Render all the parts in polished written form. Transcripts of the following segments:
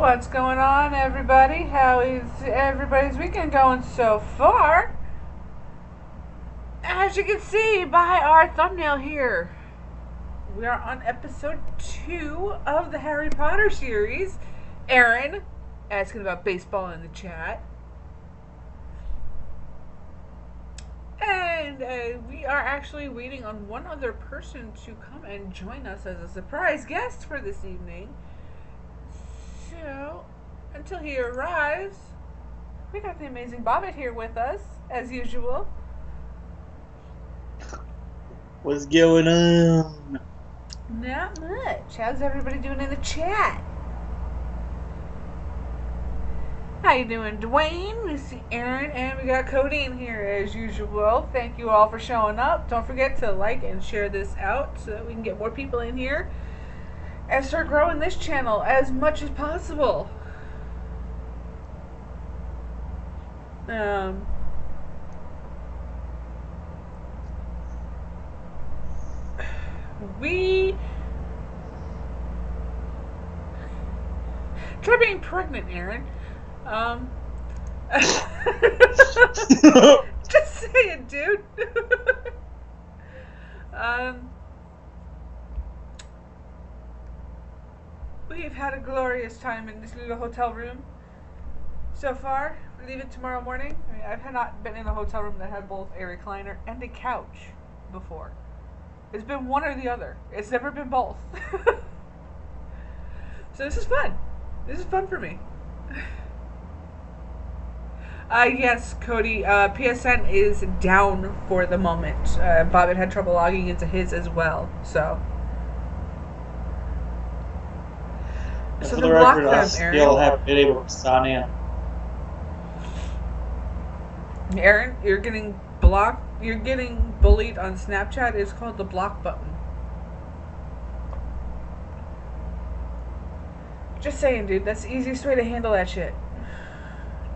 What's going on, everybody? How is everybody's weekend going so far? As you can see by our thumbnail here, we are on episode 2 of the Harry Potter series. Aaron asking about baseball in the chat. And we are actually waiting on one other person to come and join us as a surprise guest for this evening. So, until he arrives, we got the amazing Bobbitt here with us, as usual. What's going on? Not much. How's everybody doing in the chat? How you doing, Dwayne? We see Aaron, and we got Cody in here as usual. Thank you all for showing up. Don't forget to like and share this out so that we can get more people in here and start growing this channel as much as possible. We try being pregnant, Aaron. Just saying, dude. We've had a glorious time in this little hotel room so far. We leave it tomorrow morning. I mean, I've not been in a hotel room that had both a recliner and a couch before. It's been one or the other. It's never been both. So this is fun. This is fun for me. Yes, Cody, PSN is down for the moment. Bobbitt had trouble logging into his as well, so. For the record, I still haven't been able to sign in. Aaron, you're getting blocked. You're getting bullied on Snapchat. It's called the block button. Just saying, dude. That's the easiest way to handle that shit.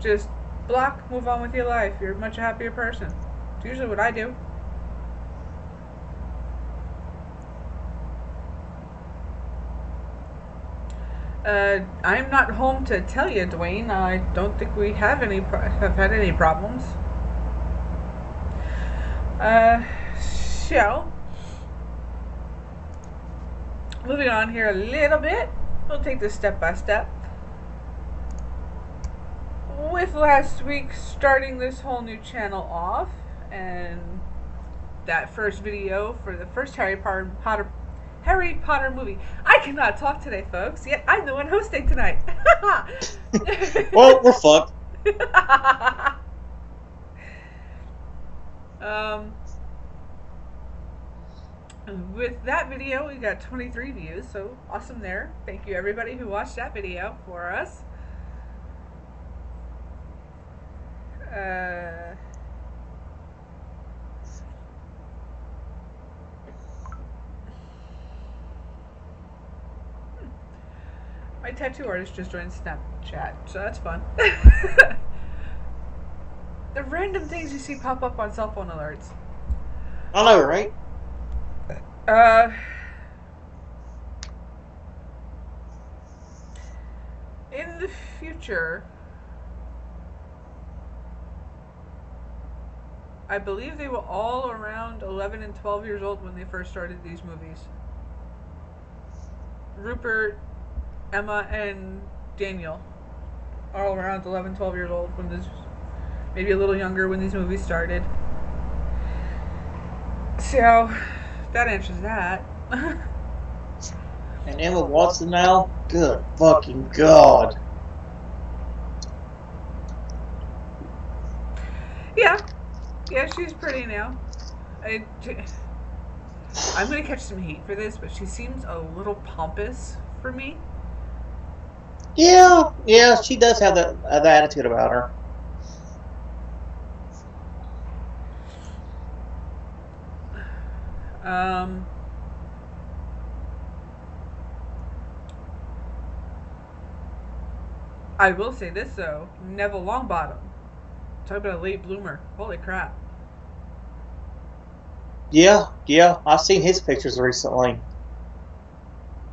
Just block, move on with your life. You're a much happier person. It's usually what I do. I'm not home to tell you, Dwayne. I don't think we have had any problems. So moving on here a little bit, we'll take this step by step. With last week starting this whole new channel off, and that first video for the first Harry Potter movie. I cannot talk today, folks, yet I'm the one hosting tonight. Well, we're fucked. With that video, we got 23 views, so awesome there. Thank you everybody who watched that video for us. My tattoo artist just joined Snapchat, so that's fun. The random things you see pop up on cell phone alerts. I know, right? In the future, I believe they were all around 11 and 12 years old when they first started these movies. Rupert, Emma, and Daniel are all around 11, 12 years old when this, maybe a little younger when these movies started. So that answers that. And Emma Watson now? Good fucking God. Yeah, she's pretty now. I'm gonna catch some heat for this, but she seems a little pompous for me. Yeah, she does have that attitude about her. I will say this though, Neville Longbottom. Talk about a late bloomer. Holy crap. Yeah, I've seen his pictures recently.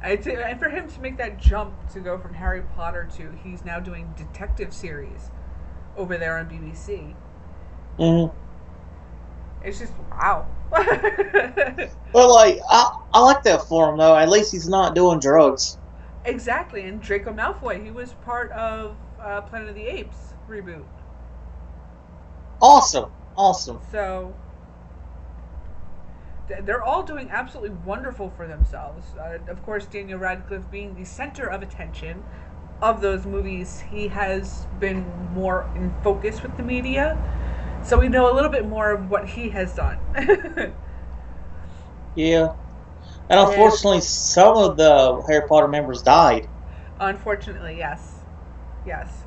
And for him to make that jump to go from Harry Potter to he's now doing detective series over there on BBC. Mm-hmm. It's just wow. But like, I like that for him though. At least he's not doing drugs. Exactly, and Draco Malfoy, he was part of Planet of the Apes reboot. Awesome, awesome. So they're all doing absolutely wonderful for themselves. Of course, Daniel Radcliffe being the center of attention of those movies, he has been more in focus with the media. So we know a little bit more of what he has done. Yeah. And unfortunately, some of the Harry Potter members died. Unfortunately, yes. Yes.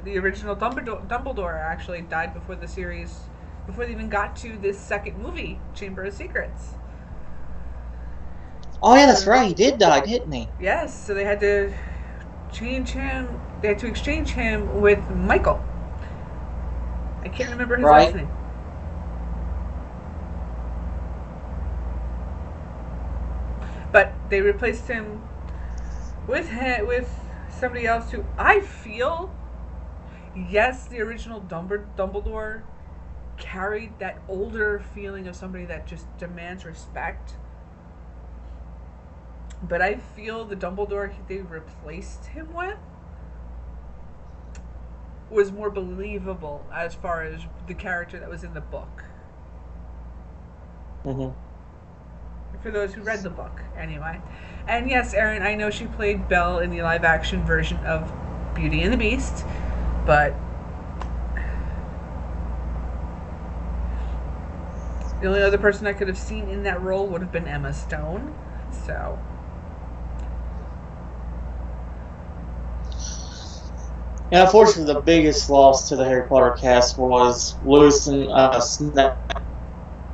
The original Dumbledore actually died before the series, before they even got to this second movie, Chamber of Secrets. Oh, yeah, that's right. He did die, didn't he? Yes, so they had to change him. They had to exchange him with Michael. I can't remember his last name. But they replaced him with somebody else who I feel, yes, the original Dumbledore carried that older feeling of somebody that just demands respect. But I feel the Dumbledore they replaced him with was more believable as far as the character that was in the book. Mm-hmm. For those who read the book, anyway. And yes, Erin, I know she played Belle in the live-action version of Beauty and the Beast, but the only other person I could have seen in that role would have been Emma Stone. So, and unfortunately, the biggest loss to the Harry Potter cast was losing Snape.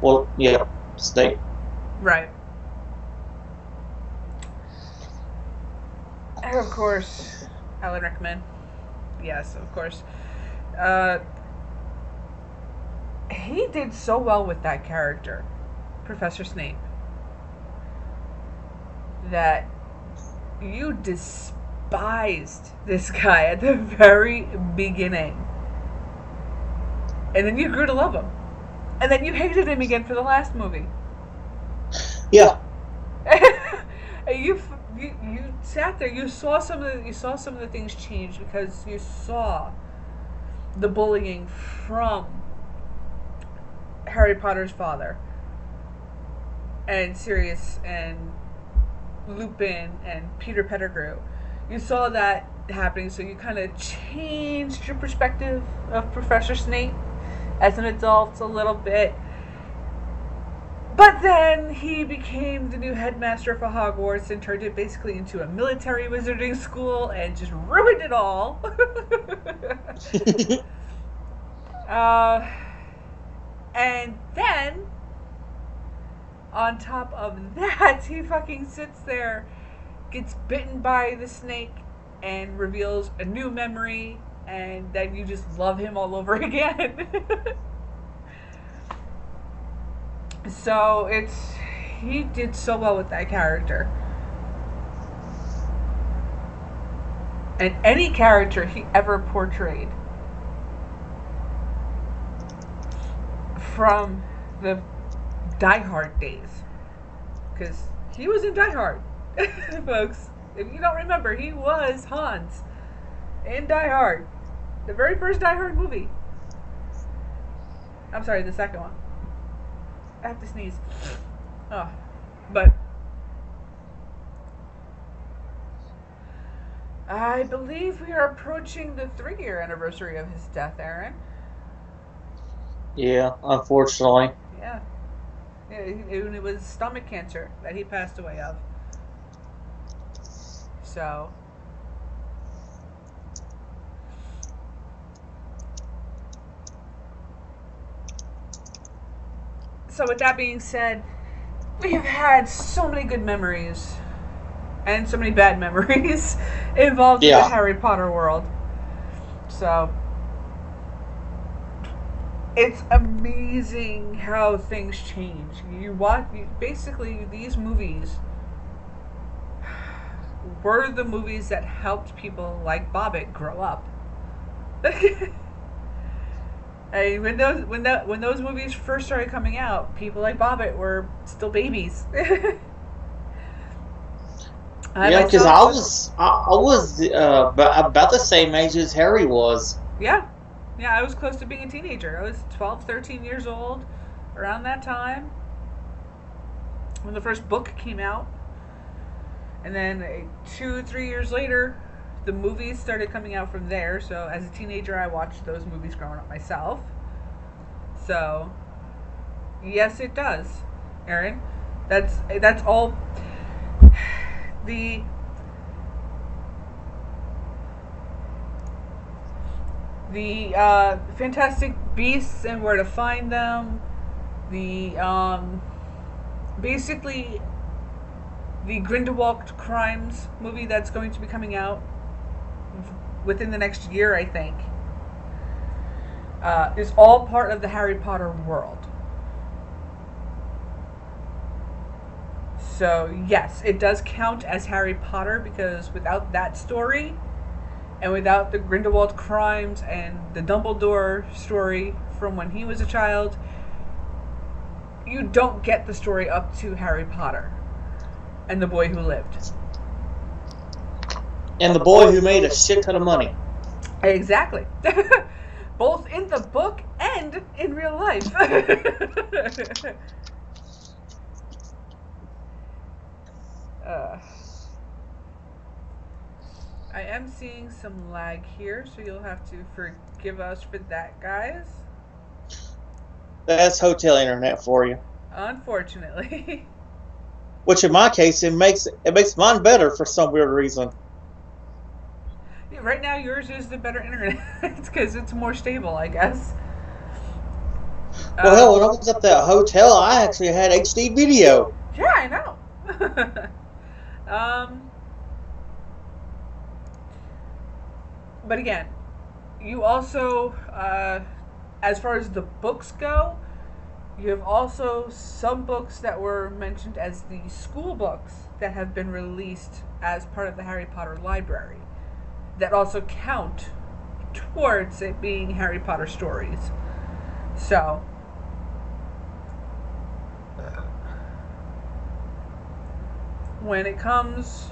Well, yeah, Snape. Right. And of course, Alan Rickman. Yes, of course. He did so well with that character, Professor Snape, that you despised this guy at the very beginning. And then you grew to love him. And then you hated him again for the last movie. Yeah. you sat there. You saw some of the things change because you saw the bullying from Harry Potter's father and Sirius and Lupin and Peter Pettigrew. You saw that happening, so you kind of changed your perspective of Professor Snape as an adult a little bit. But then he became the new headmaster for Hogwarts and turned it basically into a military wizarding school and just ruined it all. And then, on top of that, he fucking sits there, gets bitten by the snake, and reveals a new memory, and then you just love him all over again. So he did so well with that character. And any character he ever portrayed, from the Die Hard days, because he was in Die Hard, folks. If you don't remember, he was Hans in Die Hard, the very first Die Hard movie. I'm sorry, the second one. I have to sneeze. Oh, but I believe we are approaching the 3-year anniversary of his death, Aaron. Yeah, unfortunately. Yeah. It was stomach cancer that he passed away of. So. So with that being said, we've had so many good memories and so many bad memories involved in the Harry Potter world. So it's amazing how things change. Basically these movies were the movies that helped people like Bobbitt grow up. And when those movies first started coming out, people like Bobbitt were still babies. Yeah, because I was about the same age as Harry was. Yeah. Yeah, I was close to being a teenager. I was 12, 13 years old around that time when the first book came out. And then 2, 3 years later, the movies started coming out from there. So as a teenager, I watched those movies growing up myself. So, yes, it does, Aaron. That's all. The Fantastic Beasts and Where to Find Them. The basically the Grindelwald Crimes movie that's going to be coming out within the next year, I think, is all part of the Harry Potter world. So, yes, it does count as Harry Potter because without that story and without the Grindelwald Crimes and the Dumbledore story from when he was a child, you don't get the story up to Harry Potter and the Boy Who Lived. And the boy who made a shit ton of money. Exactly. Both in the book and in real life. I am seeing some lag here, so you'll have to forgive us for that, guys. That's hotel internet for you. Unfortunately. Which in my case, it makes mine better for some weird reason. Yeah, right now, yours is the better internet. It's because it's more stable, I guess. Well, hell, when I was at that hotel, I actually had HD video. Yeah, I know. But again, you also, as far as the books go, you have also some books that were mentioned as the school books that have been released as part of the Harry Potter library that also count towards it being Harry Potter stories. So, when it comes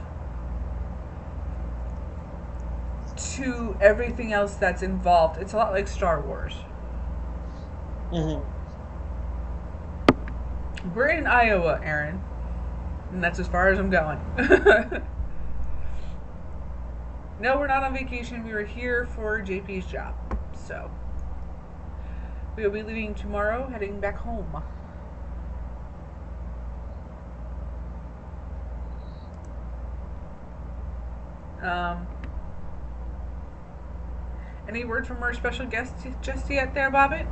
to everything else that's involved, it's a lot like Star Wars. Mm-hmm. We're in Iowa, Aaron, and that's as far as I'm going. No, we're not on vacation. We were here for JP's job. So, we will be leaving tomorrow, heading back home. Any word from our special guest just yet there, Bobbitt?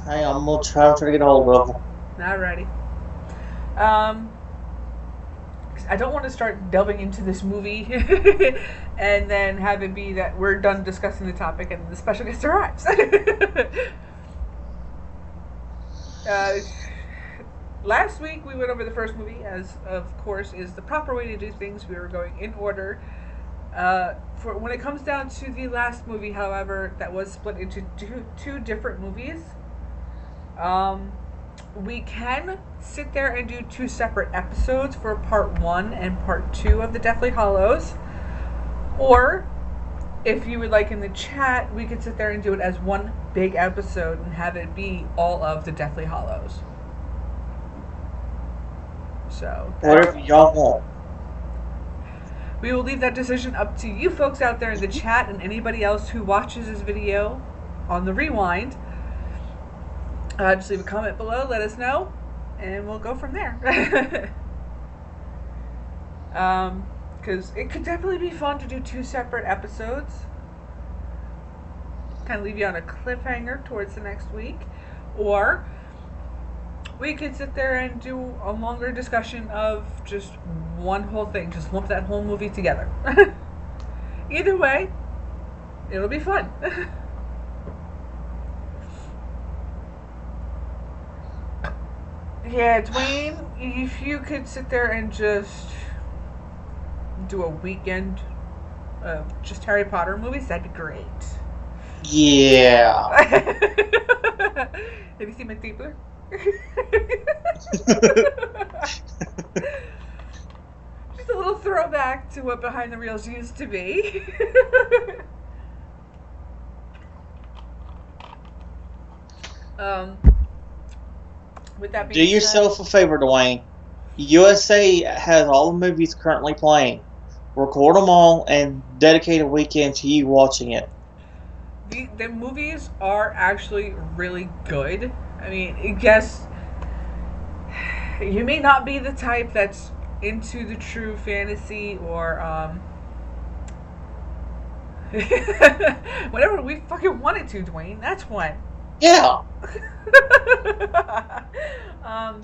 Hey, I'm gonna try to get a hold of them. Alrighty. I don't want to start delving into this movie and then have it be that we're done discussing the topic and the special guest arrives. Last week we went over the first movie, as of course is the proper way to do things. We were going in order. For when it comes down to the last movie, however, that was split into two different movies. We can sit there and do two separate episodes for part 1 and part 2 of the Deathly Hallows. Or, if you would like in the chat, we could sit there and do it as one big episode and have it be all of the Deathly Hallows. So, whatever y'all want. We will leave that decision up to you folks out there in the chat and anybody else who watches this video on the rewind. Just leave a comment below, let us know, and we'll go from there. Because it could definitely be fun to do two separate episodes. Kind of leave you on a cliffhanger towards the next week. Or we could sit there and do a longer discussion of just one whole thing. Just lump that whole movie together. Either way, it'll be fun. Yeah, Dwayne, if you could sit there and just do a weekend of just Harry Potter movies, that'd be great. Yeah. Have you seen my stapler? Just a little throwback to what Behind the Reels used to be. um, with that Do being said, yourself a favor, Dwayne. USA has all the movies currently playing. Record them all and dedicate a weekend to you watching it. the movies are actually really good. I mean, yes, you may not be the type that's into the true fantasy or whenever we fucking wanted to, Dwayne. That's when. Yeah. um,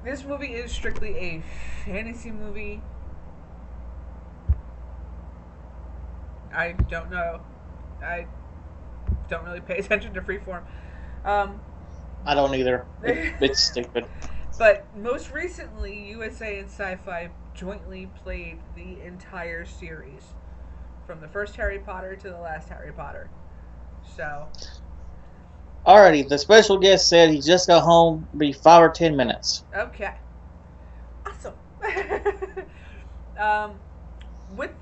this movie is strictly a fantasy movie. I don't know. I don't really pay attention to Freeform. Um, I don't either. It's stupid. But most recently, USA and Sci-Fi jointly played the entire series, from the first Harry Potter to the last Harry Potter. So, Alrighty, the special guest said he just got home, be 5 or 10 minutes. okay, awesome. um, with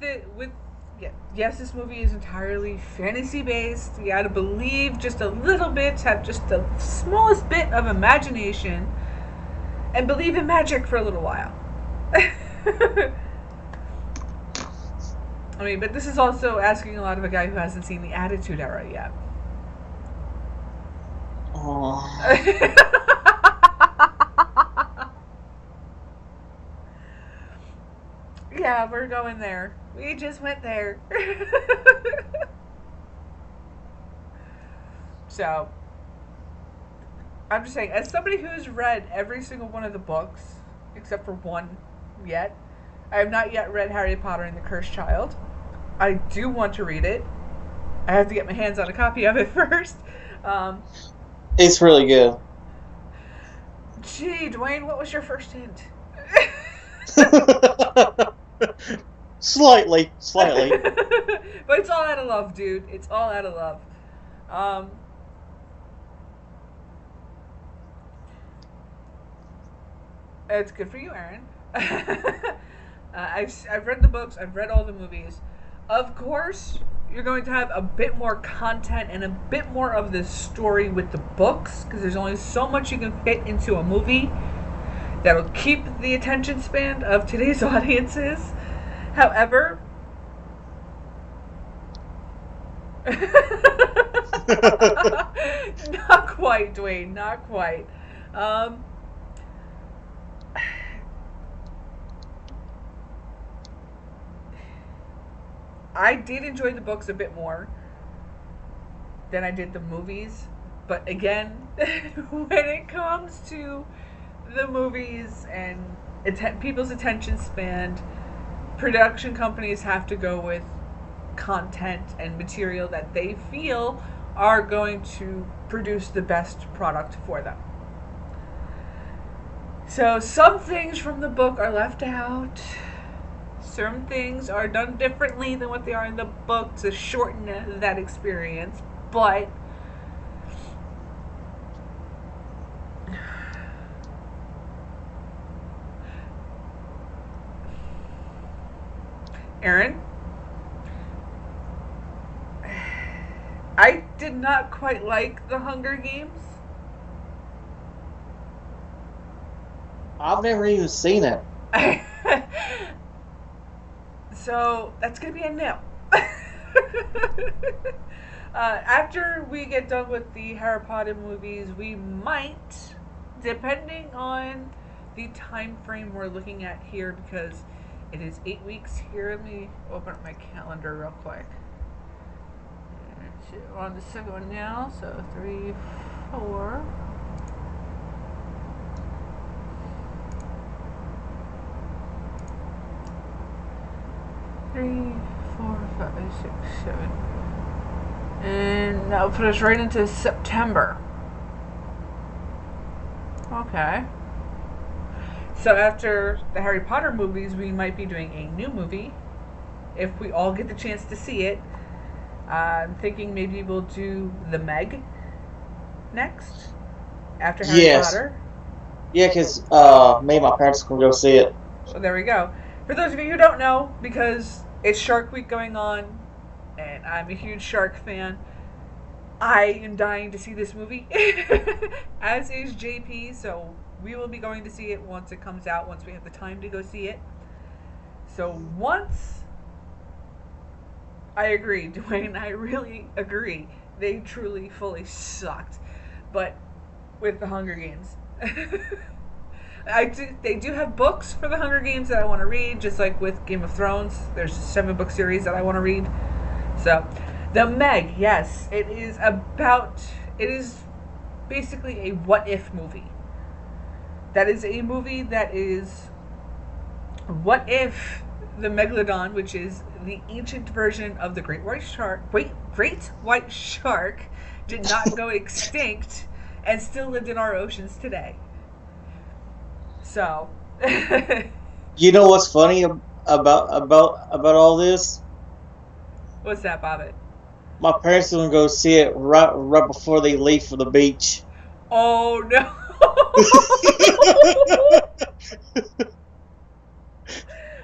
yeah, yes, this movie is entirely fantasy based. You got to believe just a little bit, have just the smallest bit of imagination, and believe in magic for a little while. I mean, but this is also asking a lot of a guy who hasn't seen the Attitude Era yet. Oh. Yeah, we're going there. We just went there. So, I'm just saying, as somebody who's read every single one of the books, except for one yet, I have not yet read Harry Potter and the Cursed Child. I do want to read it. I have to get my hands on a copy of it first. It's really good. Gee, Dwayne, what was your first hint? Slightly. But it's all out of love, dude. It's all out of love. It's good for you, Aaron. I've read the books. I've read all the movies. Of course, you're going to have a bit more content and a bit more of the story with the books, because there's only so much you can fit into a movie that'll keep the attention span of today's audiences. However, not quite, Dwayne, not quite. I did enjoy the books a bit more than I did the movies, but again, when it comes to the movies and people's attention span, production companies have to go with content and material that they feel are going to produce the best product for them. So some things from the book are left out. Certain things are done differently than what they are in the book to shorten that experience, but Aaron, I did not quite like The Hunger Games. I've never even seen it. So that's going to be a no. After we get done with the Harry Potter movies, we might, depending on the time frame we're looking at here, because it is 8 weeks here. Let me open up my calendar real quick. We're on the second one now, so 3, 4. Three, 4, 5, 6, 7. And that'll put us right into September. Okay. So after the Harry Potter movies, we might be doing a new movie if we all get the chance to see it. I'm thinking maybe we'll do The Meg next after Harry Yes. Potter. Yeah, because me and my parents can go see it. Well, there we go. For those of you who don't know, because it's Shark Week going on, and I'm a huge shark fan, I am dying to see this movie, as is JP, so we will be going to see it once it comes out, once we have the time to go see it. So once I agree, Dwayne, I really agree. They truly, fully sucked. But with the Hunger Games. They do have books for the Hunger Games that I want to read, just like with Game of Thrones. There's a 7-book series that I want to read. So, The Meg, yes, it is basically a what if movie. That is a movie that is what if the megalodon, which is the ancient version of the great white shark, did not go extinct and still lived in our oceans today. So, You know what's funny about all this? what's that, Bobbitt? My parents are gonna go see it right before they leave for the beach. Oh no!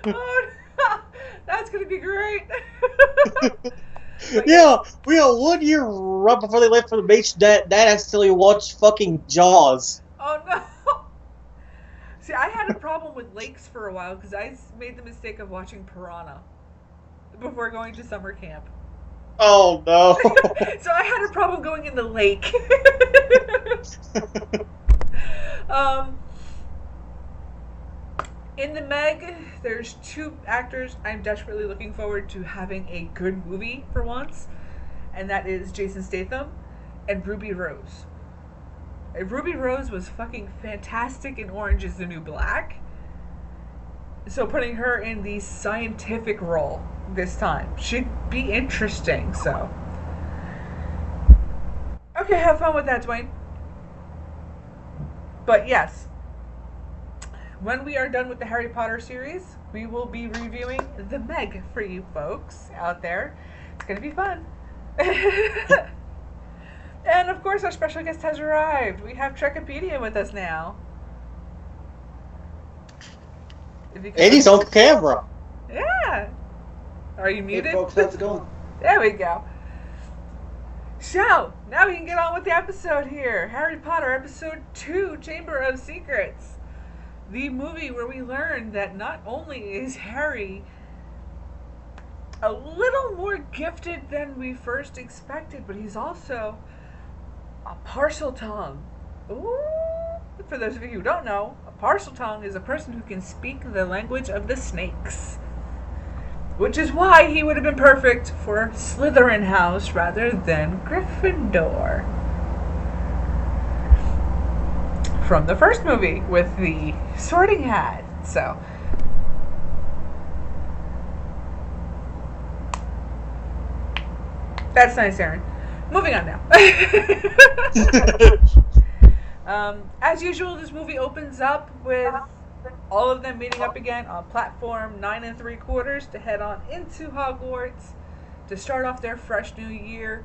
Oh no! That's gonna be great. Yeah, we had 1 year right before they left for the beach. Dad accidentally watched fucking Jaws. Oh no! See, I had a problem with lakes for a while because I made the mistake of watching Piranha before going to summer camp. Oh no! So I had a problem going in the lake. In The Meg, there's 2 actors I'm desperately looking forward to having a good movie for once, and that is Jason Statham and Ruby Rose. Ruby Rose was fucking fantastic in Orange is the New Black. So putting her in the scientific role this time should be interesting, so. Okay, have fun with that, Dwayne. But yes, when we are done with the Harry Potter series, we will be reviewing The Meg for you folks out there. It's going to be fun. And of course, our special guest has arrived. We have Trekopedia with us now. And he's on camera. Yeah. Are you muted? Hey folks, how's it going? There we go. So, now we can get on with the episode here. Harry Potter Episode 2, Chamber of Secrets. The movie where we learn that not only is Harry a little more gifted than we first expected, but he's also a parcel tongue. Ooh. For those of you who don't know, a parcel tongue is a person who can speak the language of the snakes. Which is why he would have been perfect for Slytherin House rather than Gryffindor. From the first movie with the sorting hat. So, that's nice, Aaron. Moving on now. As usual, this movie opens up with all of them meeting up again on platform 9 3/4 to head on into Hogwarts to start off their fresh new year.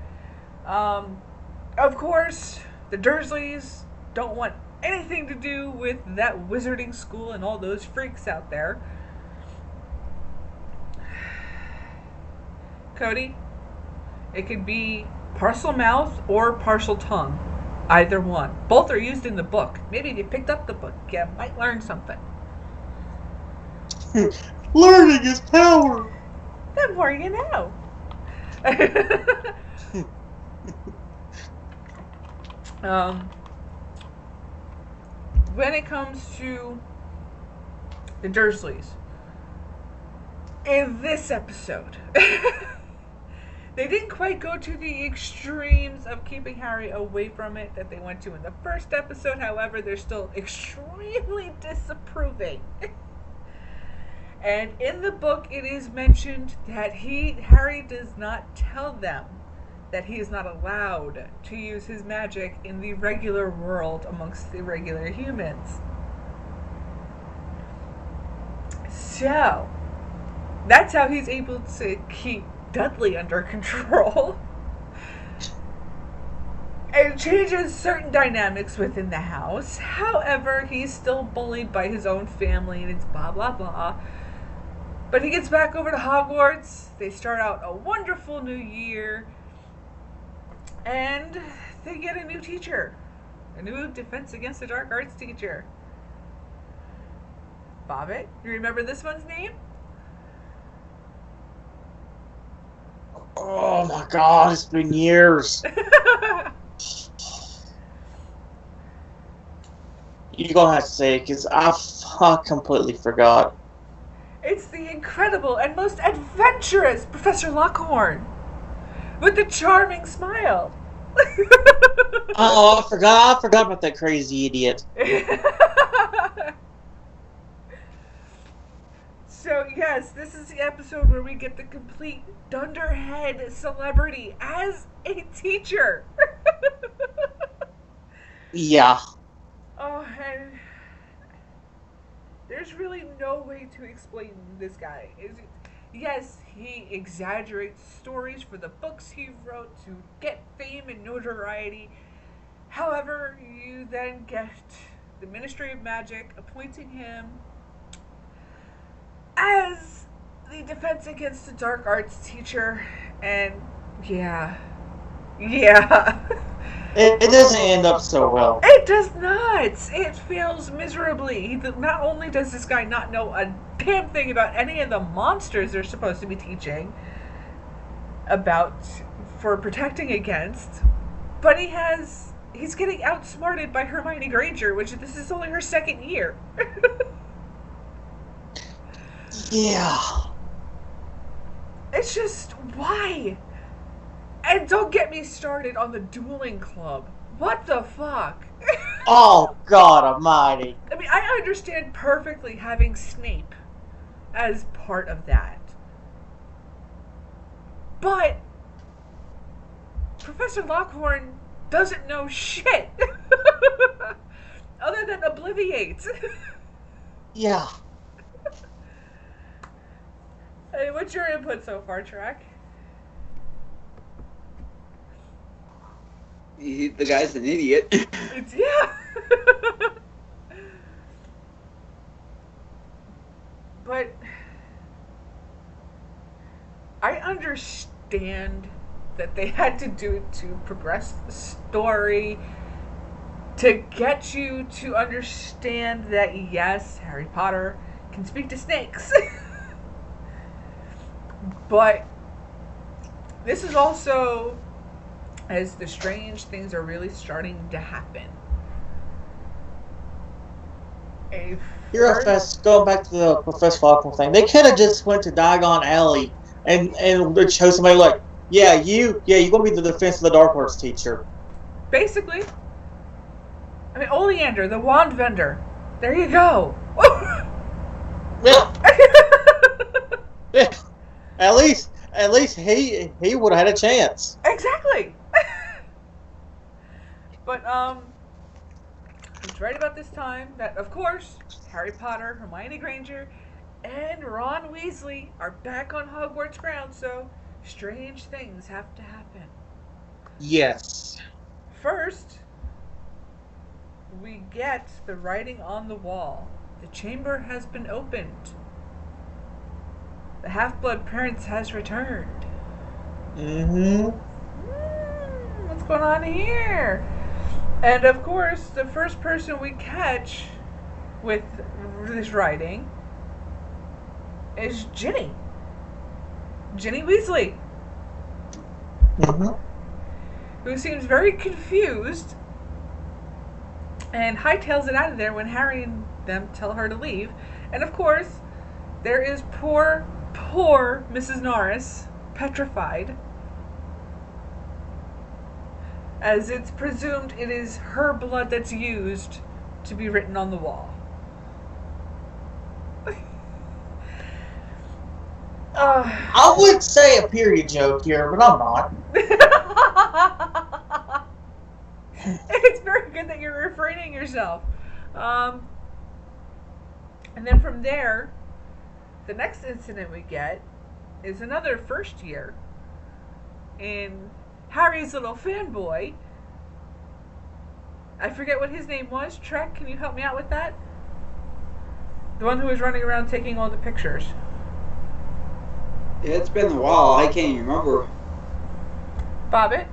Of course, the Dursleys don't want anything to do with that wizarding school and all those freaks out there. Cody, it could be parcel mouth or parcel tongue. Either one. Both are used in the book. Maybe if you picked up the book, you might learn something. Learning is power. The more you know. When it comes to the Dursleys, in this episode, they didn't quite go to the extremes of keeping Harry away from it that they went to in the first episode. However, they're still extremely disapproving. And in the book, it is mentioned that Harry does not tell them that he is not allowed to use his magic in the regular world amongst the regular humans. So, that's how he's able to keep Dudley under control. It changes certain dynamics within the house. However, he's still bullied by his own family and it's blah blah blah. But he gets back over to Hogwarts. They start out a wonderful new year. And they get a new teacher. A new Defense Against the Dark Arts teacher. Bobbitt, you remember this one's name? Oh my god, it's been years. You're gonna have to say it, because I completely forgot. It's the incredible and most adventurous Professor Lockhorn. With the charming smile. Oh, I forgot about that crazy idiot. So, yes, this is the episode where we get the complete dunderhead celebrity as a teacher. Yeah. Oh, and there's really no way to explain this guy. Yes, he exaggerates stories for the books he wrote to get fame and notoriety. However, you then get the Ministry of Magic appointing him as the Defense Against the Dark Arts teacher, and yeah. It doesn't end up so well. It does not. It fails miserably. Not only does this guy not know a damn thing about any of the monsters they're supposed to be teaching about for protecting against, but he's getting outsmarted by Hermione Granger, which this is only her second year. Yeah. It's just, why? And don't get me started on the dueling club. What the fuck? Oh, God almighty. I mean, I understand perfectly having Snape as part of that. But Professor Lockhorn doesn't know shit. Other than obliviate. Yeah. Hey, what's your input so far, Trek? The guy's an idiot. Yeah. But I understand that they had to do it to progress the story, to get you to understand that, yes, Harry Potter can speak to snakes. But this is also as the strange things are really starting to happen. You're going back to the Professor Falcon thing. They could have just went to Diagon Alley and chose somebody like, you're gonna be the Defense of the Dark Arts teacher. Basically. I mean, Oleander, the wand vendor. There you go. Yeah. Yeah. At least he would have had a chance. Exactly. But it's right about this time that, of course, Harry Potter, Hermione Granger, and Ron Weasley are back on Hogwarts grounds, so strange things have to happen. Yes. First, we get the writing on the wall. The chamber has been opened. The Half-Blood Prince has returned. What's going on here? And of course, the first person we catch with this writing is Ginny. Ginny Weasley. Who seems very confused and hightails it out of there when Harry and them tell her to leave. And of course, there is poor Mrs. Norris, petrified, as it's presumed it is her blood that's used to be written on the wall. I would say a period joke here, but I'm not. It's very good that you're refraining yourself. And then from there, the next incident we get is another first year. And Harry's little fanboy, I forget what his name was. Trek, can you help me out with that? The one who was running around taking all the pictures. It's been a while. I can't even remember. Bobbitt?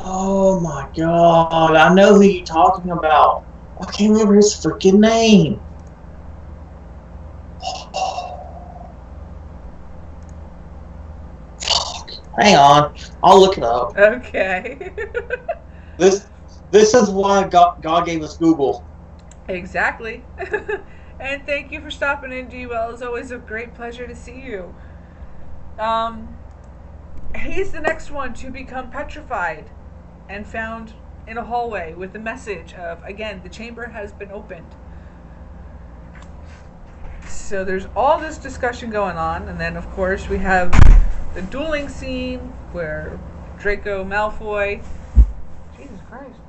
Oh my god, I know who you're talking about. I can't remember his freaking name. Fuck. Hang on, I'll look it up. Okay. This is why God gave us Google. Exactly. And thank you for stopping in, G-Well. It's always a great pleasure to see you. He's the next one to become petrified and found in a hallway with the message of, again, the chamber has been opened. So there's all this discussion going on, and then of course we have the dueling scene where Draco Malfoy, Jesus Christ,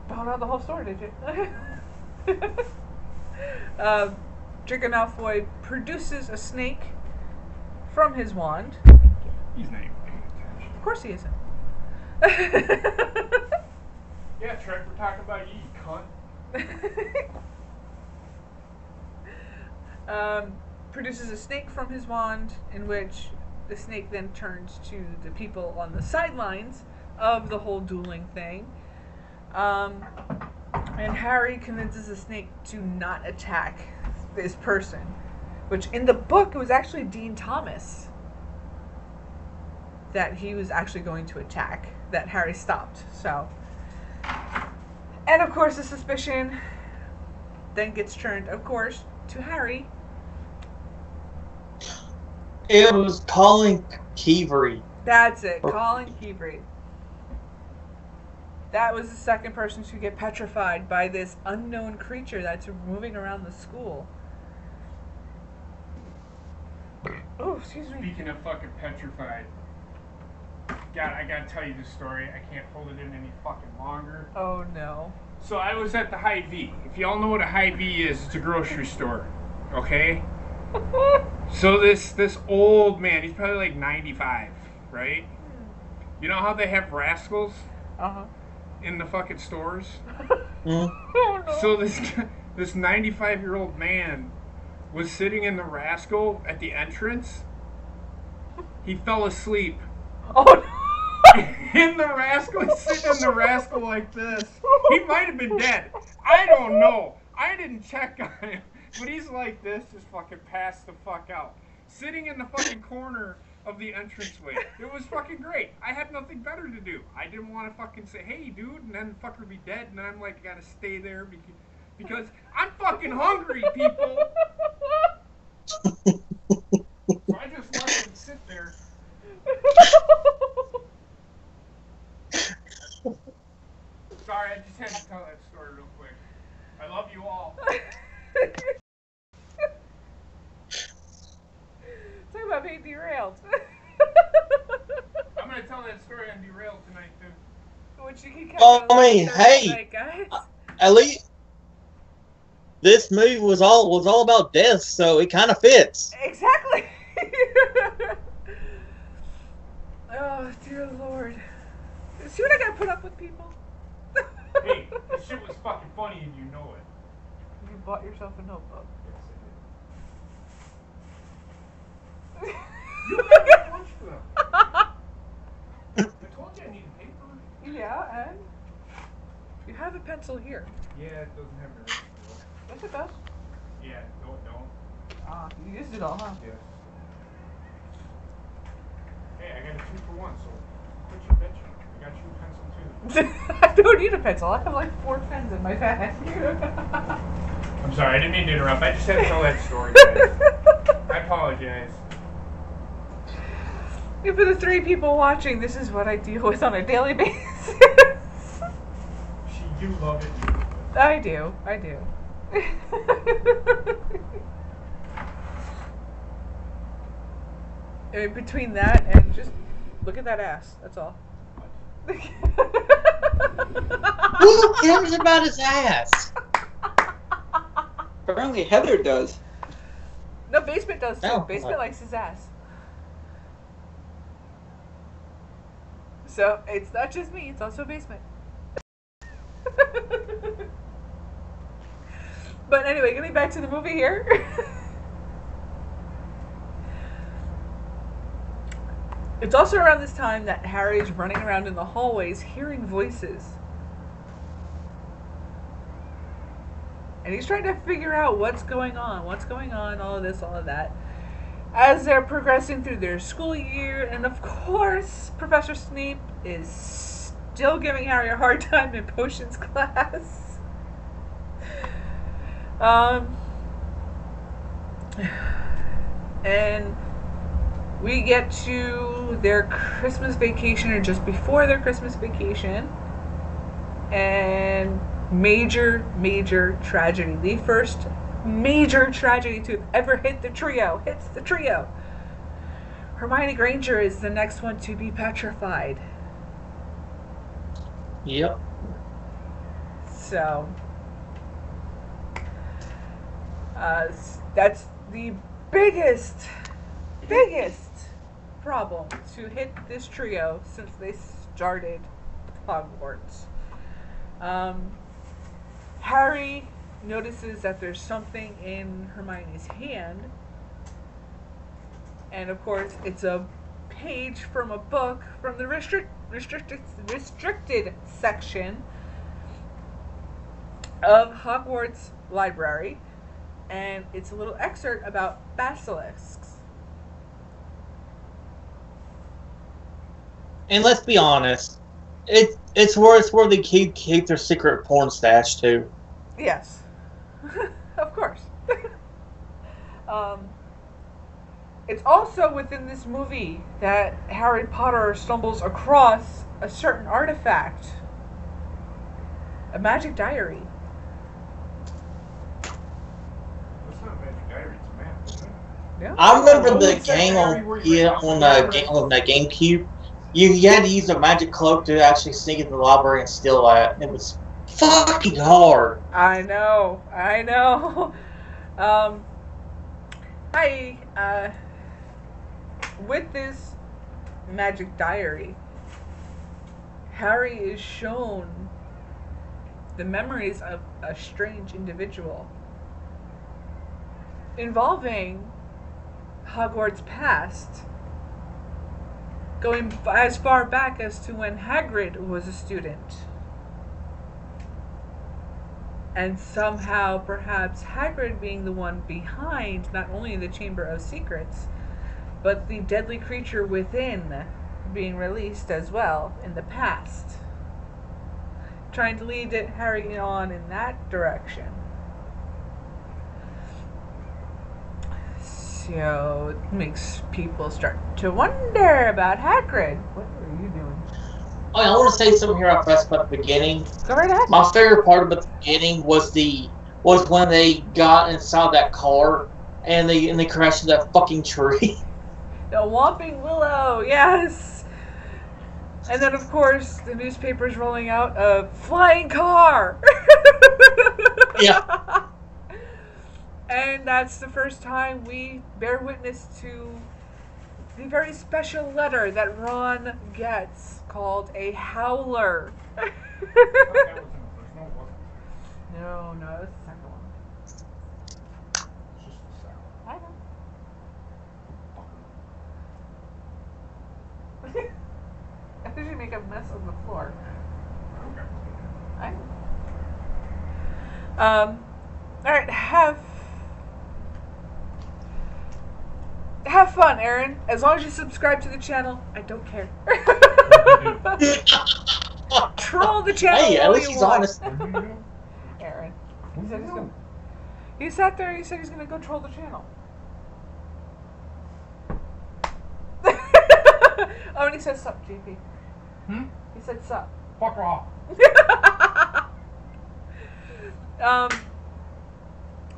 bowed out the whole story, did you? Draco Malfoy produces a snake from his wand. He's not even paying attention. Of course he isn't. Yeah, Trek, we're talking about you, cunt. Produces a snake from his wand, in which the snake then turns to the people on the sidelines of the whole dueling thing. And Harry convinces the snake to not attack this person, which in the book it was actually Dean Thomas that he was actually going to attack, that Harry stopped. So, and of course the suspicion then gets turned, of course, to Harry. It was Colin Keavery. That's it, Colin Keavery. That was the second person to get petrified by this unknown creature that's moving around the school. Oh, excuse me. Speaking of fucking petrified, God, I gotta tell you this story. I can't hold it in any fucking longer. Oh no. So I was at the Hy-Vee. If y'all know what a Hy-Vee is, it's a grocery store. Okay? So this old man, he's probably like 95, right? You know how they have rascals? Uh-huh. In the fucking stores? Oh no. So this 95-year-old man was sitting in the rascal at the entrance. He fell asleep. Oh no. In the rascal, he's sitting in the rascal like this. He might have been dead. I don't know. I didn't check on him. But he's like this, just fucking passed the fuck out. Sitting in the fucking corner of the entranceway. It was fucking great. I had nothing better to do. I didn't want to fucking say, hey, dude, and then the fucker be dead, and then I'm like, I gotta stay there because I'm fucking hungry, people. So I just let him sit there. Sorry, I just had to tell that story real quick. I love you all. Talk about being derailed. I'm gonna tell that story on Derailed tonight, too. Which you can hey, tonight, guys. At least this movie was all about death, so it kind of fits. Exactly. Oh dear Lord! See what I gotta put up with, people? Hey, this shit was fucking funny and you know it. You bought yourself a notebook. Yes, I did. You got lunch for them. I told you I needed paper. Yeah, and you have a pencil here. Yeah, it doesn't have the right. Yes, it does. Yeah, no, it don't. Ah, you used it all, huh? Yes. Hey, I got a 2-for-1, so quit your bitching. I got you a pencil too. I don't need a pencil. I have like 4 pens in my bag. I'm sorry, I didn't mean to interrupt. I just had to tell that story, guys. I apologize. And for the 3 people watching, this is what I deal with on a daily basis. You love it. I do. I do. I mean, between that and just look at that ass. That's all. Who cares about his ass? Apparently Heather does. No, Basement does too. No. Basement likes his ass. So it's not just me, it's also Basement. But anyway, getting back to the movie here. It's also around this time that Harry's running around in the hallways hearing voices. And he's trying to figure out what's going on, all of this, all of that. As they're progressing through their school year, and of course, Professor Snape is still giving Harry a hard time in potions class. And we get to their Christmas vacation, or just before their Christmas vacation, and major tragedy. The first major tragedy to have ever hit the trio hits the trio. Hermione Granger is the next one to be petrified. Yep. So that's the biggest problem to hit this trio since they started Hogwarts. Harry notices that there's something in Hermione's hand, and of course it's a page from a book from the restricted section of Hogwarts library, and it's a little excerpt about basilisks. And let's be honest, it's where they keep their secret porn stash too. Yes, of course. It's also within this movie that Harry Potter stumbles across a certain artifact, a magic diary. It's not a magic diary, it's a map, isn't it? Yeah. I remember the Except game Harry, on where you went on out the GameCube. You had to use a magic cloak to actually sneak into the library and steal that. It was fucking hard. I know. With this magic diary, Harry is shown the memories of a strange individual involving Hogwarts past, going as far back as to when Hagrid was a student. And somehow, perhaps, Hagrid being the one behind not only the Chamber of Secrets, but the deadly creature within being released as well in the past. Trying to lead Harry on in that direction. So it makes people start to wonder about Hagrid. What are you doing? Oh, I want to say something here about the beginning. Go right ahead. My favorite part about the beginning was when they got inside that car and they crashed into that fucking tree. The Whomping Willow, yes. And then, of course, the newspaper's rolling out a flying car. Yeah. And that's the first time we bear witness to the very special letter that Ron gets, called a howler. I thought that was in the first one, it wasn't. No, it's the second one. It's just the second. I know. I think you make a mess on the floor. I know. Alright, have fun, Aaron. As long as you subscribe to the channel, I don't care. Troll the channel. Hey, at all least you he's want. honest. Aaron. He sat there and he said he's gonna go troll the channel. Oh, and he said sup, JP. He said sup. Fuck off.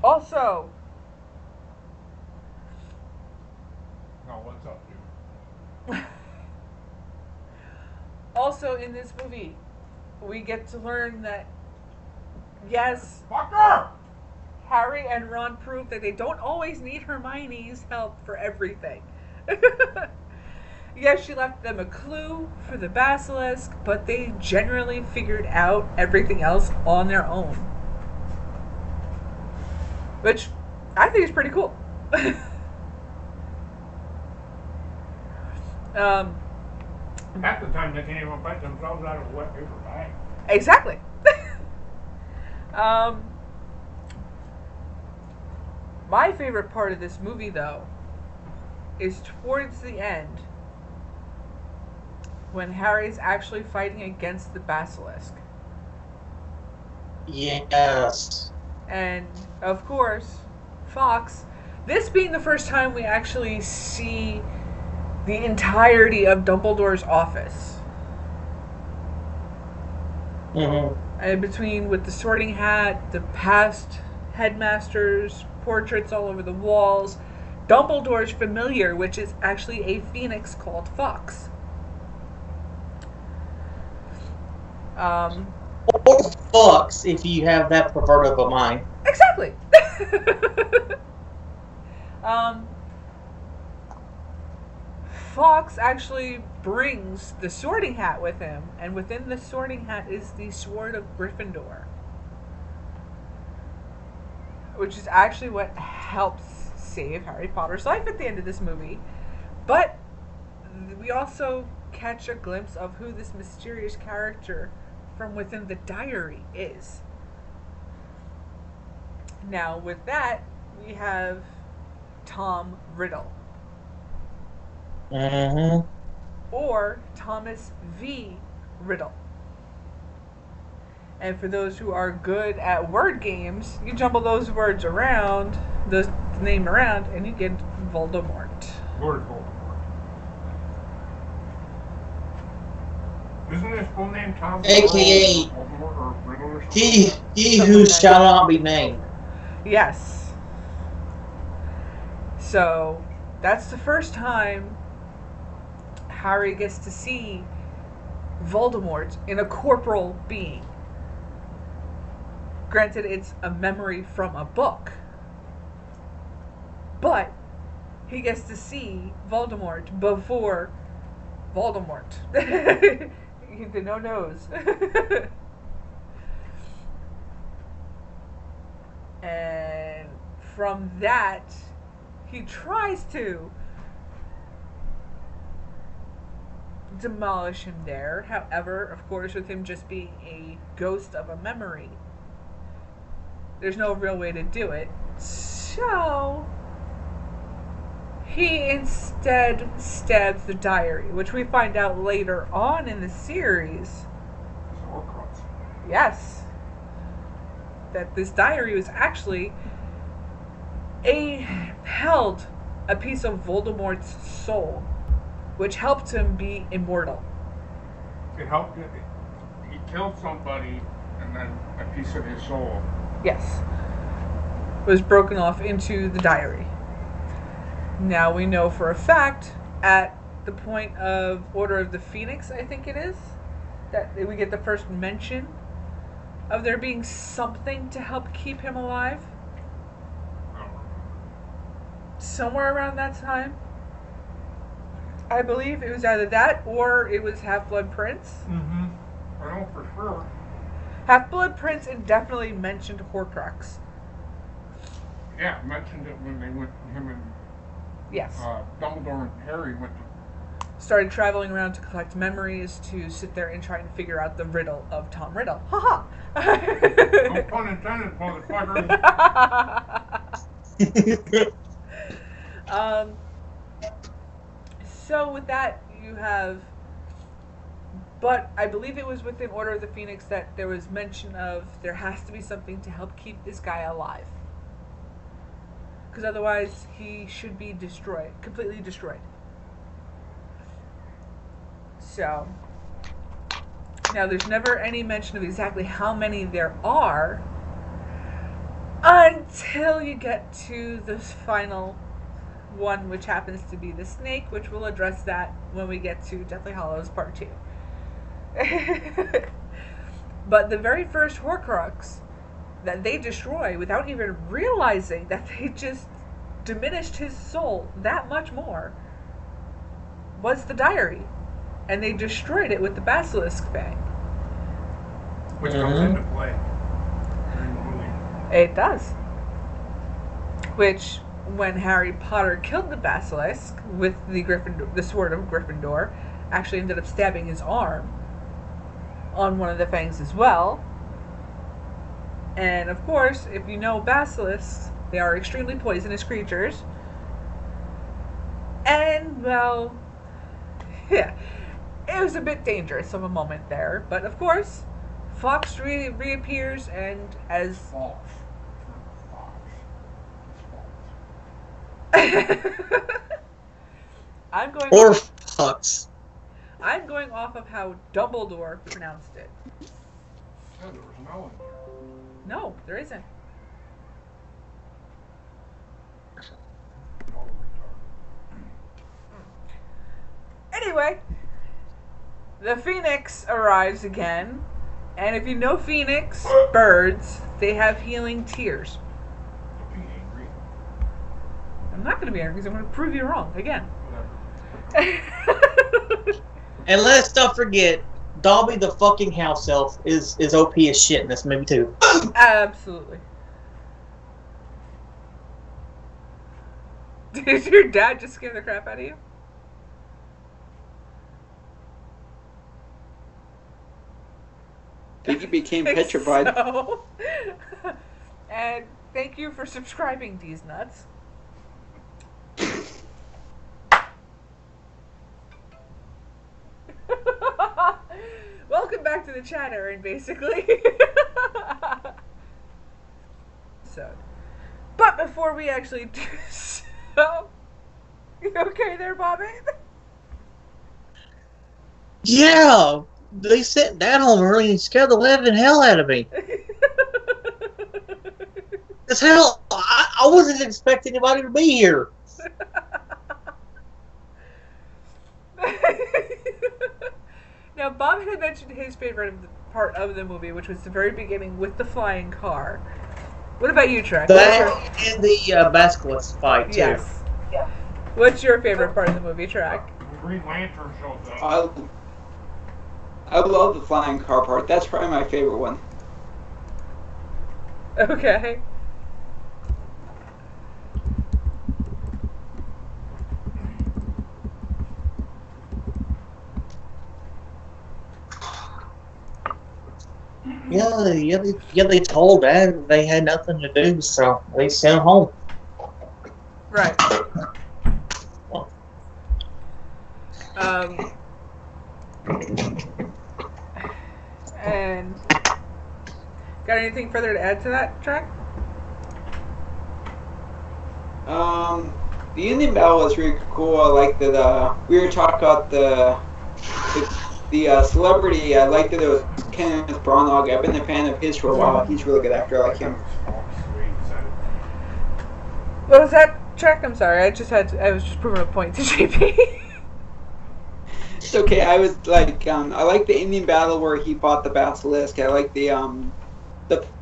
Also, No, what's up, dude? also in this movie, we get to learn that, yes, Fucker! Harry and Ron prove that they don't always need Hermione's help for everything. Yes, she left them a clue for the basilisk, but they generally figured out everything else on their own. Which I think is pretty cool. Half the time they can't even bite themselves out of a wet paper bag. Exactly. My favorite part of this movie, though, is towards the end when Harry's actually fighting against the basilisk. Yes. And, of course, Fawkes, this being the first time we actually see the entirety of Dumbledore's office. Mm-hmm. And between with the Sorting Hat, the past headmasters, portraits all over the walls, Dumbledore's familiar, which is actually a phoenix called Fawkes. Or Fawkes, if you have that perverted of a mind. Exactly. Fawkes actually brings the Sorting Hat with him, and within the Sorting Hat is the Sword of Gryffindor, which is actually what helps save Harry Potter's life at the end of this movie. But we also catch a glimpse of who this mysterious character from within the diary is. Now, with that, we have Tom Riddle. Mm-hmm. Or Thomas V. Riddle. And for those who are good at word games, you jumble those words around, the name around, and you get Voldemort. Lord Voldemort. Isn't his full name Tom? AKA Voldemort or Riddle or something? he who shall not be named. Yes. So, that's the first time Harry gets to see Voldemort in a corporal being. Granted, it's a memory from a book, but he gets to see Voldemort before Voldemort. The no-nose. And from that, he tries to demolish him there. However, of course, with him just being a ghost of a memory, there's no real way to do it. So he instead stabs the diary, which we find out later on in the series. Yes. That this diary was actually held a piece of Voldemort's soul, which helped him be immortal. It helped him. He killed somebody, and then a piece of his soul. Yes. Was broken off into the diary. Now we know for a fact, at the point of Order of the Phoenix, I think it is, that we get the first mention of there being something to help keep him alive. Somewhere around that time. I believe it was either that or it was Half-Blood Prince. Mm-hmm. I know for sure. Half-Blood Prince and definitely mentioned Horcrux. Yeah, mentioned it when they went, him and Yes. Dumbledore and Harry went to... Started traveling around to collect memories to sit there and try and figure out the riddle of Tom Riddle. Haha! No pun intended, motherfucker. So with that, you have... But I believe it was within Order of the Phoenix that there was mention of there has to be something to help keep this guy alive. Because otherwise he should be destroyed, completely destroyed. So, now there's never any mention of exactly how many there are until you get to this final one, which happens to be the snake, which we'll address that when we get to Deathly Hallows Part 2. But the very first Horcrux that they destroy without even realizing that they just diminished his soul that much more was the diary. And they destroyed it with the basilisk fang. Which comes into play during the movie. It does. Which, when Harry Potter killed the basilisk with the sword of Gryffindor, actually ended up stabbing his arm on one of the fangs as well. And of course, if you know basilisks, they are extremely poisonous creatures. And, well, yeah, it was a bit dangerous of a moment there. But of course, Fox reappears, and as... Fox. I'm going... Or Fox. I'm going off of how Dumbledore pronounced it. Yeah, there was no in here. No, there isn't. Anyway, the Phoenix arrives again, and if you know Phoenix birds, they have healing tears. Be angry. I'm not going to be angry because I'm going to prove you wrong again. Whatever. And let's not forget, Dobby the fucking house elf is OP as shit in this movie too. Absolutely. Did your dad just scare the crap out of you? I think he became Think petrified. so. And thank you for subscribing, D's Nuts. Welcome back to the chat, Aaron, basically. But before we actually do so... You okay there, Bobbitt? Yeah, they sat down on me early and scared the living hell out of me. As hell, I wasn't expecting anybody to be here. Now, Bob had mentioned his favorite part of the movie, which was the very beginning with the flying car. What about you, Trek? That and the basilisk fight, too. Yes. Yeah. What's your favorite part of the movie, Trek? The Green Lantern shows up. I love the flying car part. That's probably my favorite one. Okay. Yeah, they told Dad they had nothing to do, so they sent him home. Right. And got anything further to add to that, Trek? The Indian battle was really cool. I like that. We were talking about the celebrity. I like that it was Kenneth Branagh. I've been a fan of his for a while. He's a really good actor. I like him. What was that, Trek? I'm sorry. I was just proving a point to JP. It's okay. I was like, I like the Indian battle where he fought the basilisk. I like the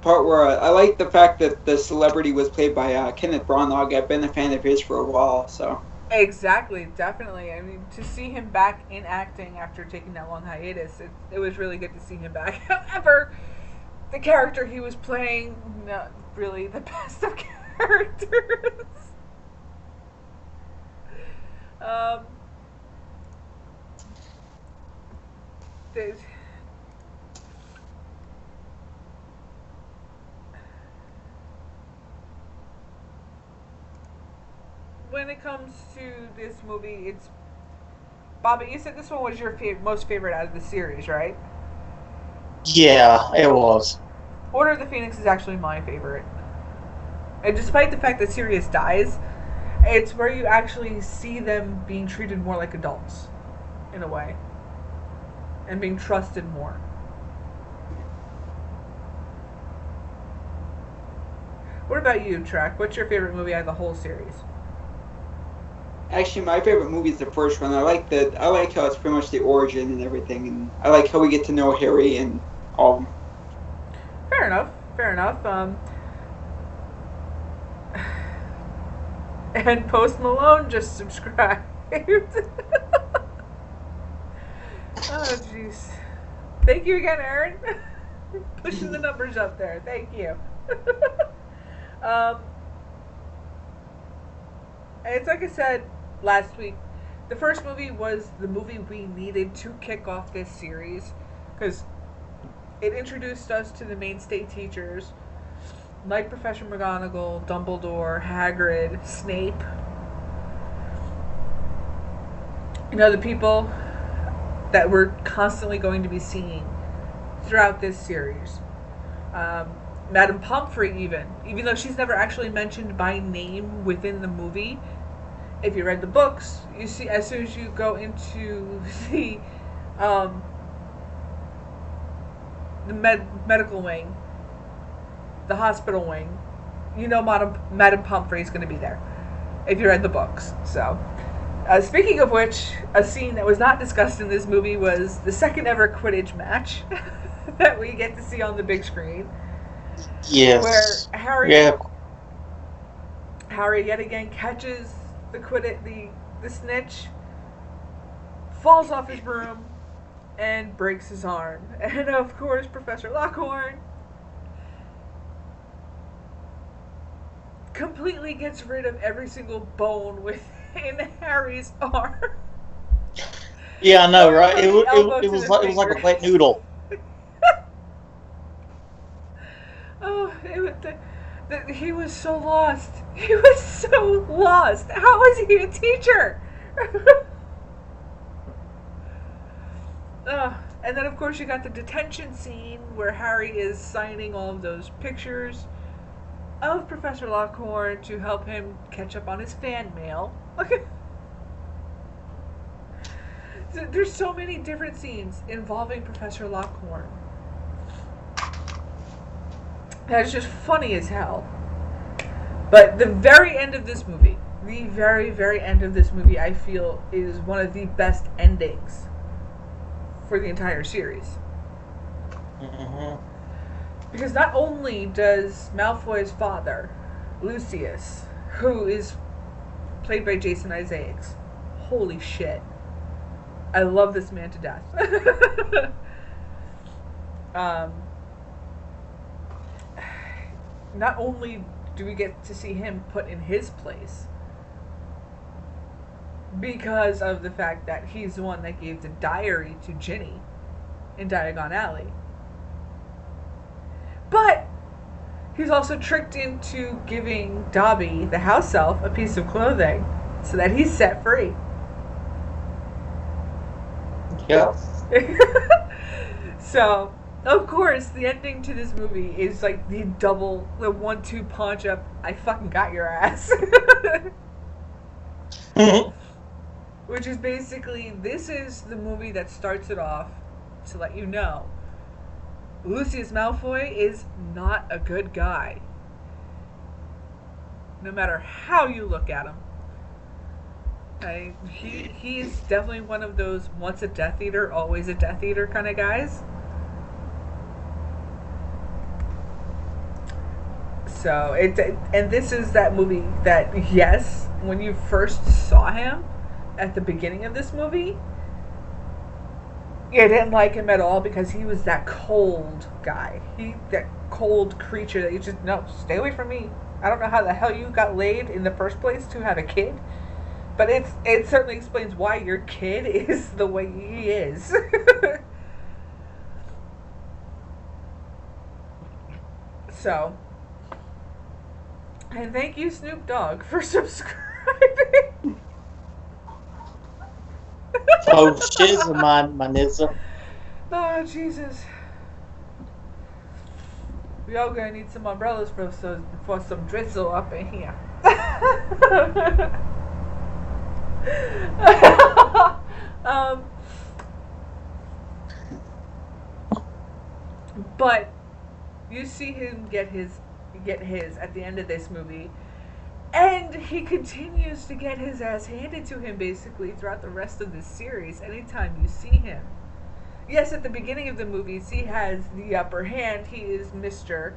part where I like the fact that the celebrity was played by Kenneth Branagh. I've been a fan of his for a while, so. Exactly, definitely. I mean, to see him back in acting after taking that long hiatus, it was really good to see him back. However, the character he was playing, not really the best of characters. When it comes to this movie, it's Bobby. You said this one was your most favorite out of the series, right? Yeah, it was. Order of the Phoenix is actually my favorite, and despite the fact that Sirius dies, it's where you actually see them being treated more like adults, in a way, and being trusted more. What about you, Trek? What's your favorite movie out of the whole series? Actually, my favorite movie is the first one. I like how it's pretty much the origin and everything, and I like how we get to know Harry and all of them. Fair enough. fair enough. And Post Malone just subscribed. Oh, jeez. Thank you again, Aaron. Pushing the numbers up there. Thank you. It's like I said last week. The first movie was the movie we needed to kick off this series because it introduced us to the mainstay teachers like Professor McGonagall, Dumbledore, Hagrid, Snape. You know, the people that we're constantly going to be seeing throughout this series. Madame Pomfrey, even though she's never actually mentioned by name within the movie, if you read the books, you see as soon as you go into the medical wing, the hospital wing, you know Madame Pomfrey is going to be there if you read the books. So, speaking of which, a scene that was not discussed in this movie was the second ever Quidditch match that we get to see on the big screen. Yes. Where Harry yet again catches the snitch, falls off his broom, and breaks his arm. And of course, Professor Lockhorn completely gets rid of every single bone within Harry's arm. Yeah, I know, right? It was like a wet noodle. Oh, he was so lost. He was so lost. How was he a teacher? And then, of course, you got the detention scene where Harry is signing all of those pictures of Professor Lockhorn to help him catch up on his fan mail. There's so many different scenes involving Professor Lockhorn. That is just funny as hell. But the very end of this movie, the very, very end of this movie, I feel is one of the best endings for the entire series. Mm-hmm. Because not only does Malfoy's father, Lucius, who is played by Jason Isaacs, holy shit, I love this man to death. Not only do we get to see him put in his place because of the fact that he's the one that gave the diary to Ginny in Diagon Alley, but he's also tricked into giving Dobby, the house elf, a piece of clothing so that he's set free. Yeah. So, of course, the ending to this movie is like the 1-2 punch up, I fucking got your ass. Which is basically, this is the movie that starts it off to let you know Lucius Malfoy is not a good guy. No matter how you look at him. He is definitely one of those once a Death Eater, always a Death Eater kind of guys. So, and this is that movie that, yes, when you first saw him at the beginning of this movie, you didn't like him at all because he was that cold guy. That cold creature that you just, no, stay away from me. I don't know how the hell you got laid in the first place to have a kid, but it certainly explains why your kid is the way he is. So, and thank you, Snoop Dogg, for subscribing. Oh, shiz, my nizza. Oh, Jesus. We all gonna need some umbrellas for some drizzle up in here. But you see him get his at the end of this movie, and he continues to get his ass handed to him basically throughout the rest of this series anytime you see him. Yes, at the beginning of the movies he has the upper hand. He is Mr.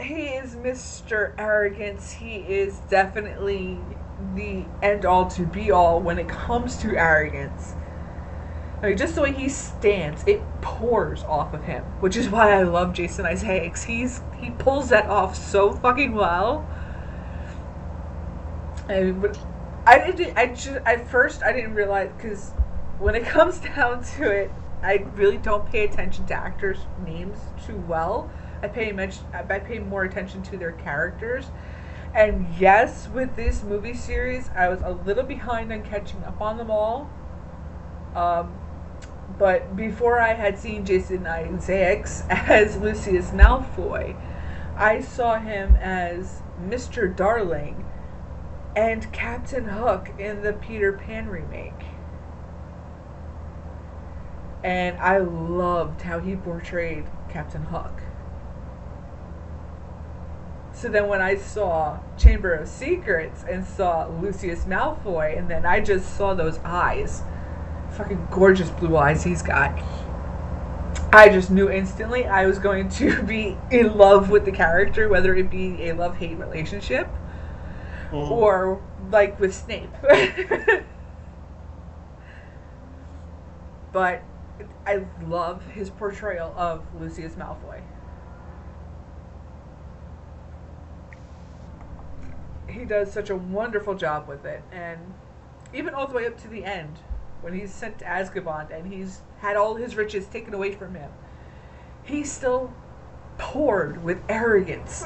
he is Mr. Arrogance. He is definitely the end all to be all when it comes to arrogance. I mean, just the way he stands, it pours off of him, which is why I love Jason Isaacs. He pulls that off so fucking well. At first I didn't realize, because when it comes down to it, I really don't pay attention to actors' names too well. I pay more attention to their characters. And yes, with this movie series, I was a little behind on catching up on them all. But before I had seen Jason Isaacs as Lucius Malfoy, I saw him as Mr. Darling and Captain Hook in the Peter Pan remake. And I loved how he portrayed Captain Hook. So then when I saw Chamber of Secrets and saw Lucius Malfoy, and then I just saw those eyes, fucking gorgeous blue eyes he's got, I just knew instantly I was going to be in love with the character, whether it be a love-hate relationship or like with Snape. But I love his portrayal of Lucius Malfoy. He does such a wonderful job with it, and even all the way up to the end, when he's sent to Azkaban and he's had all his riches taken away from him, he's still poured with arrogance.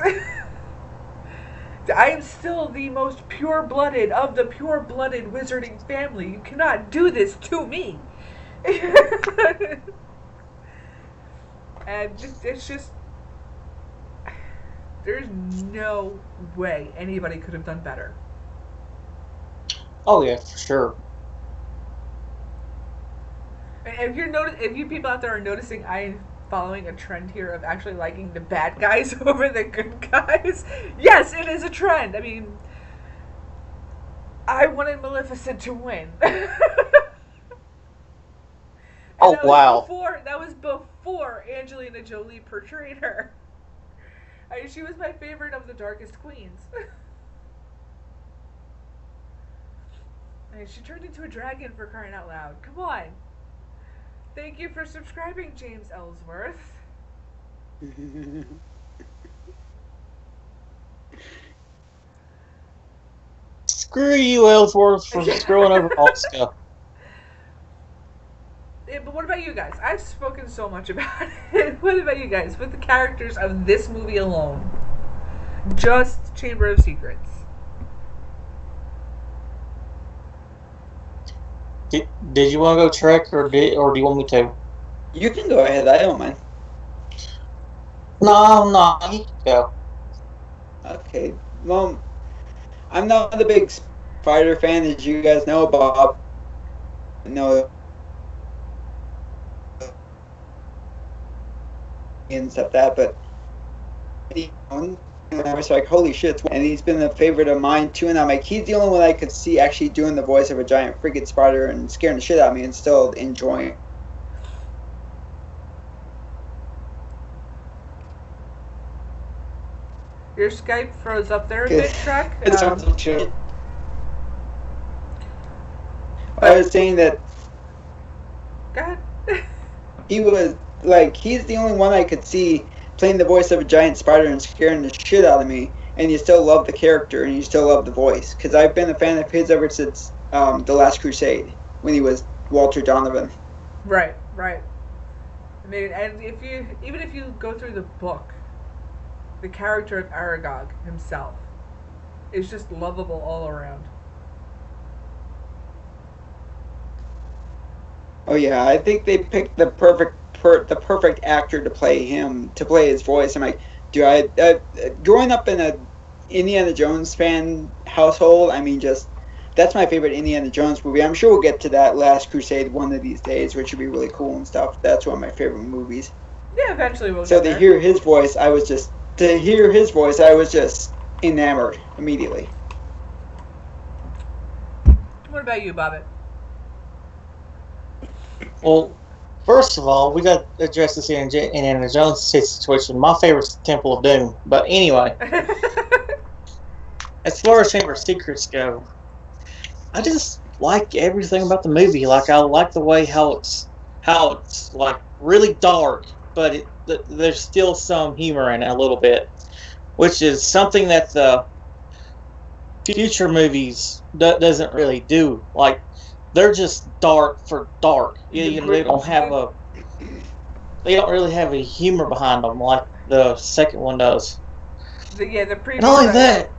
I am still the most pure-blooded of the pure-blooded wizarding family. You cannot do this to me. And it's just, there's no way anybody could have done better. Oh yeah, for sure. If you people out there are noticing, I am following a trend here of actually liking the bad guys over the good guys. Yes, it is a trend. I mean, I wanted Maleficent to win. Oh, wow. That was before Angelina Jolie portrayed her. I mean, she was my favorite of the Darkest Queens. I mean, she turned into a dragon, for crying out loud. Come on. Thank you for subscribing, James Ellsworth. Screw you, Ellsworth, for screwing over Oscar. Yeah, but what about you guys? I've spoken so much about it. What about you guys? With the characters of this movie alone. Just Chamber of Secrets. Did you want to go Trek, or do you want me to? You can go ahead. I don't mind. No, you can go. Okay. Well, I'm not a big Spider fan, as you guys know, Bob. No. And stuff but I was like, holy shit. And he's been a favorite of mine too, and I'm like, he's the only one I could see actually doing the voice of a giant freaking spider and scaring the shit out of me and still enjoying it. Your Skype froze up there a bit, Trek. I was saying that go ahead. he was like, he's the only one I could see playing the voice of a giant spider and scaring the shit out of me, and you still love the character and you still love the voice. Because I've been a fan of his ever since The Last Crusade, when he was Walter Donovan. Right. I mean, and even if you go through the book, the character of Aragog himself is just lovable all around. Oh yeah, I think they picked the perfect actor to play his voice. I'm like, growing up in a Indiana Jones fan household, I mean, just that's my favorite Indiana Jones movie. I'm sure we'll get to that Last Crusade one of these days, which would be really cool and stuff. That's one of my favorite movies. Yeah, eventually we'll. So get there. to hear his voice, I was just enamored immediately. What about you, Bobbitt? Well, First of all, we got to address this Indiana Jones situation. My favorite's Temple of Doom. But anyway, as far as Chamber of Secrets go, I just like everything about the movie. Like, I like the way how it's like really dark, but there's still some humor in it a little bit, which is something that the future movies doesn't really do. Like, they're just dark for dark. They don't really have a humor behind them like the second one does. The previews. Not only that.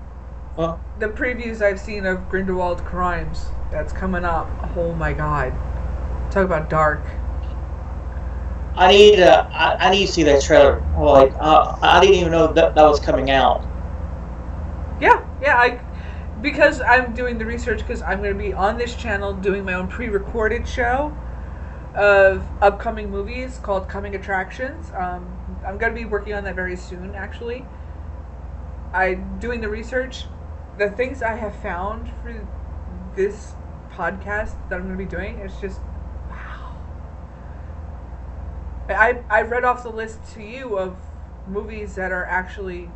The previews I've seen of Grindelwald Crimes that's coming up. Oh my god! Talk about dark. I need to see that trailer. Like, I didn't even know that was coming out. Yeah. Because I'm doing the research, because I'm going to be on this channel doing my own pre-recorded show of upcoming movies called Coming Attractions. I'm going to be working on that very soon, actually. I'm doing the research. The things I have found for this podcast that I'm going to be doing, it's just, wow. I read off the list to you of movies that are actually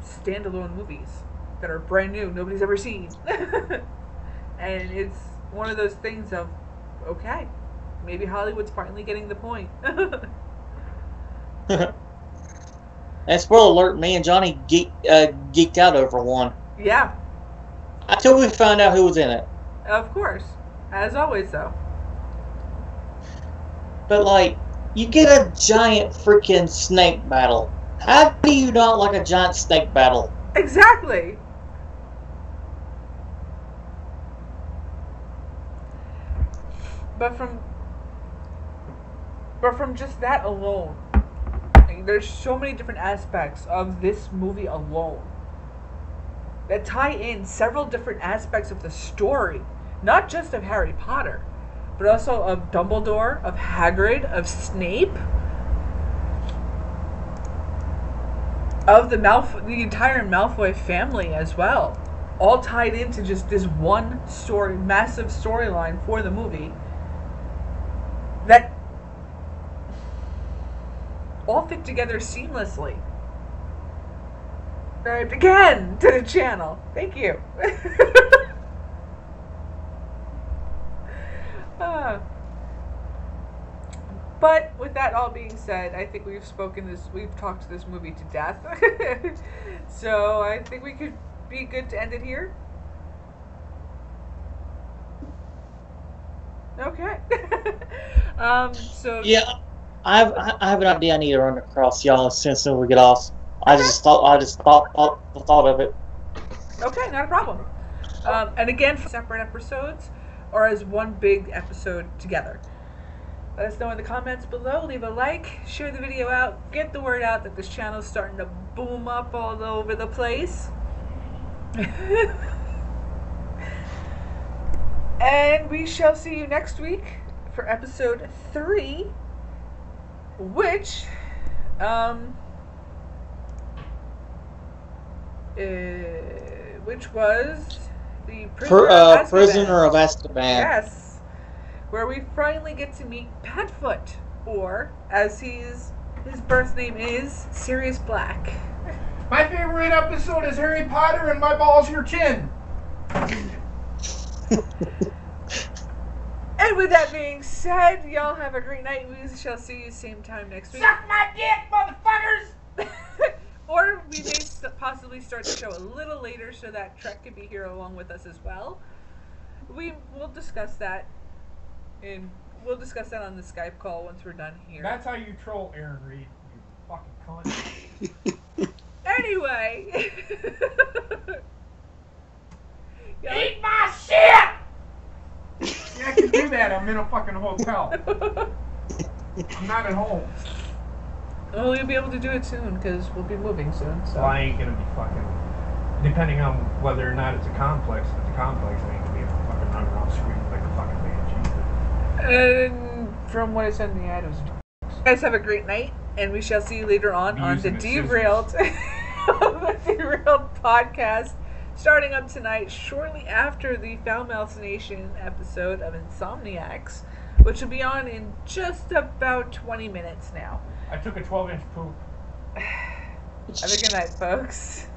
standalone movies that are brand new, nobody's ever seen. And it's one of those things of, okay, maybe Hollywood's finally getting the point. And spoiler alert, me and Johnny geeked out over one. Yeah. Until we found out who was in it. Of course. As always, though. But, like, you get a giant freaking snake battle. How do you not like a giant snake battle? Exactly. But from just that alone, there's so many different aspects of this movie alone that tie in several different aspects of the story, not just of Harry Potter, but also of Dumbledore, of Hagrid, of Snape, of the entire Malfoy family as well, all tied into just this one story, massive storyline for the movie that all fit together seamlessly. Right, again to the channel. Thank you. But with that all being said, I think we've talked this movie to death. So I think we could be good to end it here. Okay. So yeah, I have an idea I need to run across y'all as soon as we get off. I just thought of it. Okay, not a problem. And again, for separate episodes or as one big episode together. Let us know in the comments below. Leave a like, share the video out, get the word out that this channel is starting to boom up all over the place. And we shall see you next week for episode 3, which was the Prisoner of Azkaban. Yes, where we finally get to meet Padfoot, or as his birth name is, Sirius Black. My favorite episode is Harry Potter and My Ball's Your Chin. And with that being said, y'all have a great night. We shall see you same time next week. Suck my dick, motherfuckers! Or we may possibly start the show a little later so that Trek can be here along with us as well. We'll discuss that, and we'll discuss that on the Skype call once we're done here. That's how you troll Aaron Reed, you fucking cunt. Anyway. Eat my shit! Yeah, I can do that. I'm in a fucking hotel. I'm not at home. Well, you'll be able to do it soon because we'll be moving soon. So. Well, I ain't gonna be fucking. Depending on whether or not it's a complex. If it's a complex, I ain't gonna be able to fucking run around screaming like a fucking banshee. And from what I said in the ad, it was. You guys have a great night, and we shall see you later on the Derailed, the Derailed podcast. Starting up tonight, shortly after the Foulmouth Nation episode of Insomniacs, which will be on in just about 20 minutes now. I took a 12-inch poop. Have a good night, folks.